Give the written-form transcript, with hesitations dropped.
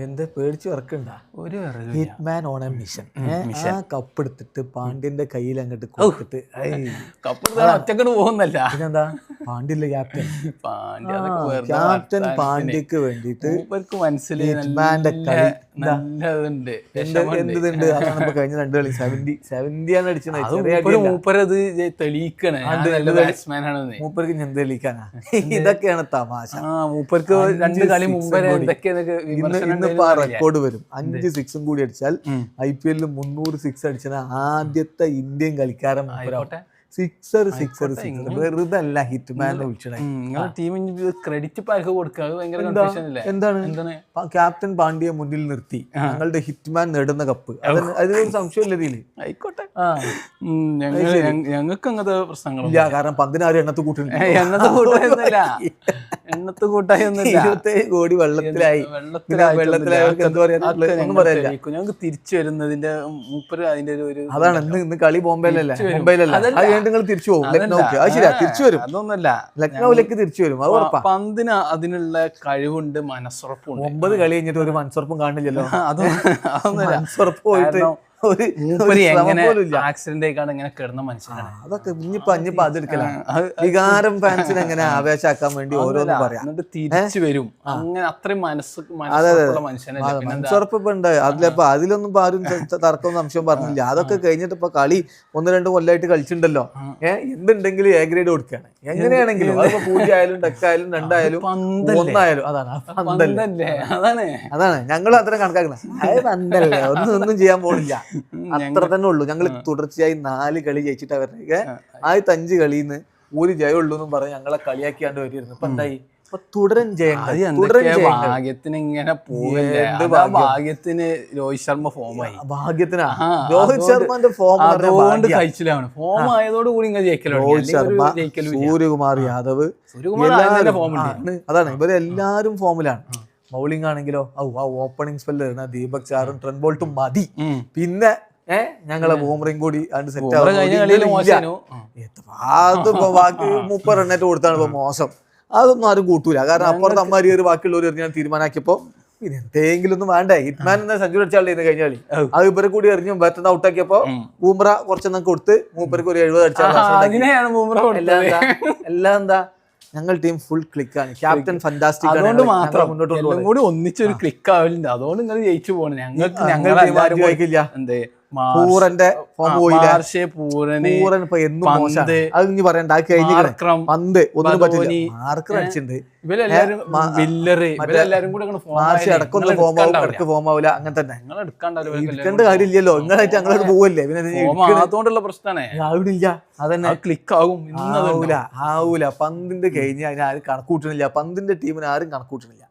എന്താ പേടിച്ച് വിറക്കണ്ട. ഒരു ഹിറ്റ്മാൻ ഓൺ എ മിഷൻ. ആ കപ്പ് എടുത്തിട്ട് പാണ്ഡ്യന്റെ കയ്യിൽ അങ്ങോട്ട് കൊടുത്തിട്ട് കപ്പ് ഒറ്റക്കട് പോകുന്നല്ല. പിന്നെന്താ പാണ്ഡ്യല്ലേ ക്യാപ്റ്റൻ. ക്യാപ്റ്റൻ പാണ്ഡ്യക്ക് വേണ്ടിട്ട് ഹിറ്റ്മാന്റെ കളി നല്ലതുണ്ട്. എന്തുണ്ട് അതാണ് കഴിഞ്ഞ 2 കളി 70 ആണ് അടിച്ചത്. മൂപ്പരത് തെളിയിക്കണേ മൂപ്പർക്ക് ഞാൻ തെളിയിക്കാനാ. ഇതൊക്കെയാണ് തമാശ. മൂപ്പർക്ക് 2 കളി മുമ്പ് ഇന്നിപ്പോ റെക്കോർഡ് വരും. 5 6 കൂടി അടിച്ചാൽ IPL 300 6 അടിച്ച ആദ്യത്തെ ഇന്ത്യൻ കളിക്കാരൻ. സിക്സർ വെറുതെ അല്ല ഹിറ്റ്മാൻ ക്രെഡിറ്റ് എന്താണ് ക്യാപ്റ്റൻ പാണ്ഡ്യയെ മുന്നിൽ നിർത്തി ഞങ്ങളുടെ ഹിറ്റ്മാൻ നേടുന്ന കപ്പ്. അതിലൊരു സംശയമില്ല ഇതില്. ആയിക്കോട്ടെ, ഞങ്ങൾക്ക് അങ്ങനത്തെ പ്രശ്നങ്ങളില്ല. കാരണം 16 എണ്ണത്ത് കൂട്ടുന്നില്ല. എണ്ണത്ത് കൂട്ടായൊന്നും 27 കോടി വെള്ളത്തിലായി. ഞങ്ങൾക്ക് തിരിച്ചു വരുന്നതിന്റെ മൂപ്പര് അതിന്റെ ഒരു അതാണ്. ഇന്ന് കളി ബോംബെയിലല്ലേ? നിങ്ങൾ തിരിച്ചു പോകും. ലക്നൌക്ക്. അത് ശരിയാ, തിരിച്ചു വരും. അതൊന്നല്ല, ലക്നൌവിലേക്ക് തിരിച്ചു വരും. അത് ഉറപ്പാ. പന്തിന് അതിനുള്ള കഴിവുണ്ട്, മനസ്സുറപ്പുണ്ട്. 9 കളി കഴിഞ്ഞിട്ട് ഒരു മനസ്സുറപ്പും കാണില്ലല്ലോ. അതൊന്നല്ല, മനസ്സുറപ്പ് പോയിട്ട് ആക്സിഡന്റ് ആയിക്കാണ് ഇങ്ങനെ കിടന്ന മനുഷ്യനാണ്. അതൊക്കെ ഇനിയിപ്പോ അതെടുക്കലാണ്. വികാരം ഫാൻസിനെ എങ്ങനെ ആവേശാക്കാൻ വേണ്ടി ഓരോന്നും പറയാം. തിരിച്ചു വരും. അങ്ങനെ അത്രയും മനസ്സുറപ്പുണ്ട് അതിലിപ്പോ. അതിലൊന്നും ആരും തർക്കവും സംശയവും പറഞ്ഞില്ല. അതൊക്കെ കഴിഞ്ഞിട്ട് ഇപ്പൊ കളി 1-2 കൊല്ലമായിട്ട് കളിച്ചിട്ടുണ്ടല്ലോ. എന്തുണ്ടെങ്കിലും A ഗ്രേഡ് കൊടുക്കുകയാണ്. എങ്ങനെയാണെങ്കിലും അതിപ്പോ 0 ആയാലും ഡെക്കായാലും 2 ആയാലും 1 ആയാലും അതാണ് ഞങ്ങൾ അത്രയും കണക്കാക്കുന്നത്. അത് പന്തല്ലേ, ഒന്നും ചെയ്യാൻ പോണില്ല. അത്ര തന്നെ ഉള്ളൂ. ഞങ്ങൾ തുടർച്ചയായി 4 കളി ജയിച്ചിട്ട് അവരുടെ 5 കളിന്ന് ഒരു ജയമുള്ളൂ എന്നും പറഞ്ഞ് ഞങ്ങളെ കളിയാക്കിയാണ്ട് വരുമായിരുന്നു. ഇപ്പൊ എന്തായി? തുടരൻ ഭാഗ്യത്തിന് ഇങ്ങനെ ഭാഗ്യത്തിന് രോഹിത് ശർമ്മ ഫോമായി. ഭാഗ്യത്തിനാ രോഹിത് ശർമ്മന്റെ ഫോം അതുകൊണ്ട് കഴിച്ചിലാണ്. ഫോം ആയതോട് കൂടി രോഹിത് ശർമ്മ, സൂര്യകുമാർ യാദവ് അതാണ്. ഇവരെല്ലാരും ഫോമിലാണ്. ബൗളിംഗ് ആണെങ്കിലോ ഓപ്പണിംഗ് സ്പെല്ല് ദീപക് ചാറും ട്രെന്റ് ബോൾട്ടും മതി. പിന്നെ ഞങ്ങളെ ബൂമറിങ് കൂടി സെറ്റ് ആവും. അതിപ്പോ ബാക്കി 30 റണ്ണേറ്റ് കൊടുത്താണ് ഇപ്പൊ മോശം. അതൊന്നും ആരും കൂട്ടൂല. കാരണം അപ്പുറത്ത് അമ്മാരി ഒരു ബാക്കിയുള്ളവർ എറിഞ്ഞാൽ തീരുമാനാക്കിയപ്പോ പിന്നെ എന്തെങ്കിലും ഒന്നും വേണ്ടേ. ഹിറ്റ്മാൻ സെഞ്ചുറി അടിച്ചാൽ കഴിഞ്ഞ കളി അത് ഇവരെ കൂടി എറിഞ്ഞു ബാറ്റ് ഔട്ടാക്കിയപ്പോ ബൂമറ കുറച്ചെണ്ണം കൊടുത്ത് മൂപ്പർക്ക് ഒരു 70 അടിച്ചാൽ എല്ലാം എന്താ ഞങ്ങൾ ടീം ഫുൾ ക്ലിക്കാണ്. Captain fantastic. അതുകൊണ്ട് മാത്രം മുന്നോട്ട് കൂടി ഒന്നിച്ചൊരു ക്ലിക്ക് ആവില്ല. അതുകൊണ്ട് നിങ്ങൾ ജയിച്ചു പോകണം. ഞങ്ങൾക്ക് എന്തേ പൂരന്റെ ഫോം പോയില്ല. പൂരൻ ഇപ്പൊ എന്നും അത് ഇനി പറയണ്ട. അത് കഴിഞ്ഞിട്ട് പന്ത് ഒന്നും പറ്റില്ല. മാർക്കർ അടിച്ചിട്ടുണ്ട്. മാർഷി അടക്കൊന്നും ഫോം ആവും, ഇടക്ക് ഫോം ആവില്ല. അങ്ങനെ തന്നെ എടുക്കേണ്ട കാര്യമില്ലല്ലോ. നിങ്ങളായിട്ട് ഞങ്ങളോട് പോവല്ലേ. പിന്നെ അതുകൊണ്ടുള്ള പ്രശ്നമാണ്. ആവിടില്ല. അതന്നെ ക്ലിക്ക് ആവും. ആവൂല. പന്തിന്റെ കഴിഞ്ഞ് അതിന് ആരും കണക്കൂട്ടണില്ല. പന്തിന്റെ ടീമിന് ആരും കണക്കൂട്ടണില്ല.